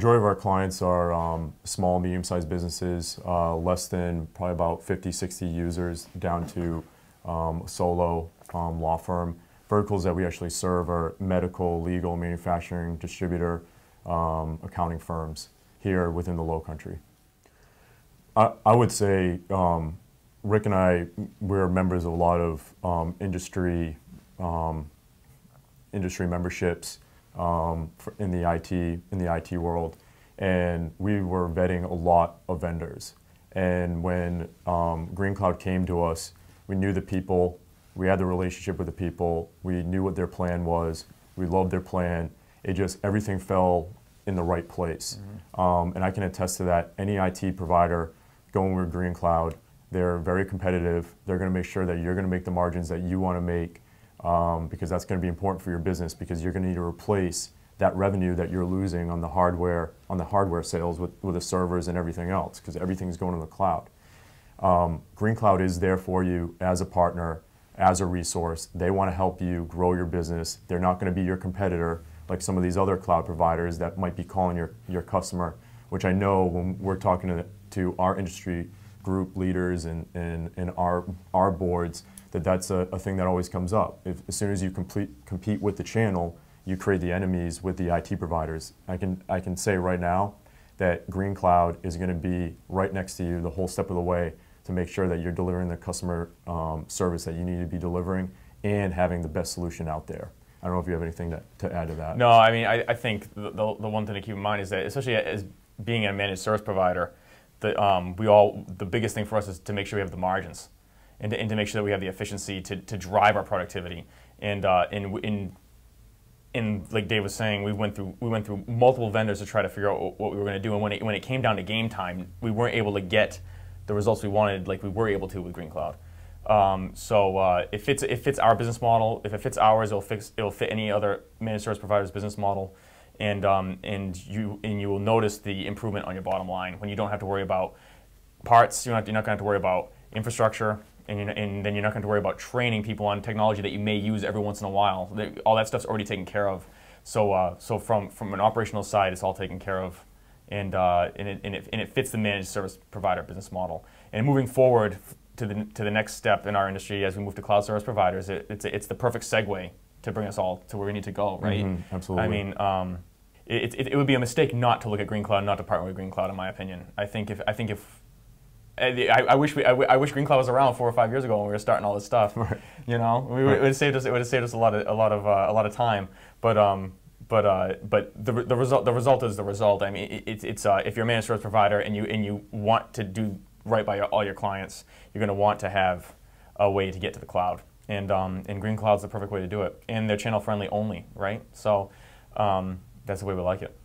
majority of our clients are small, medium-sized businesses, less than probably about 50, 60 users, down to solo law firm. Verticals that we actually serve are medical, legal, manufacturing, distributor, accounting firms here within the Low Country. I would say Rick and I, we're members of a lot of industry memberships in the IT world, and we were vetting a lot of vendors. And when GreenCloud came to us, we knew the people, we had the relationship with the people, we knew what their plan was, we loved their plan. It just, everything fell in the right place. Mm-hmm. And I can attest to that. Any IT provider going with GreenCloud, they're very competitive. They're going to make sure that you're going to make the margins that you want to make, because that's going to be important for your business, because you're going to need to replace that revenue that you're losing on the hardware sales with the servers and everything else, because everything's going to the cloud. GreenCloud is there for you as a partner, as a resource. They want to help you grow your business. They're not going to be your competitor like some of these other cloud providers that might be calling your customer, which I know when we're talking to our industry group leaders and our boards, that's a thing that always comes up. As soon as you compete with the channel, you create the enemies with the IT providers. I can say right now that GreenCloud is going to be right next to you the whole step of the way to make sure that you're delivering the customer service that you need to be delivering and having the best solution out there. I don't know if you have anything to add to that. No, I mean, I think the one thing to keep in mind is that, especially as being a managed service provider, the biggest thing for us is to make sure we have the margins, and to make sure that we have the efficiency to drive our productivity. And like Dave was saying, we went through multiple vendors to try to figure out what we were going to do. And when it came down to game time, we weren't able to get the results we wanted like we were able to with GreenCloud. So if it fits our business model, if it fits ours, it'll fit any other managed service provider's business model, and you will notice the improvement on your bottom line when you don't have to worry about parts. You're not going to have to worry about infrastructure, and then you're not going to worry about training people on technology that you may use every once in a while. All that stuff's already taken care of. So from an operational side, it's all taken care of, and it fits the managed service provider business model. And moving forward to the next step in our industry, as we move to cloud service providers, it's the perfect segue to bring us all to where we need to go, right? Mm-hmm, absolutely. I mean, it would be a mistake not to look at GreenCloud, not to partner with GreenCloud, in my opinion. I wish GreenCloud was around 4 or 5 years ago when we were starting all this stuff. Right. You know, it would have saved us a lot of time. But the result is the result. I mean, it's if you're a managed service provider and you want to do right by all your clients, you're going to want to have a way to get to the cloud, and GreenCloud's the perfect way to do it, and they're channel friendly only, right? So that's the way we like it.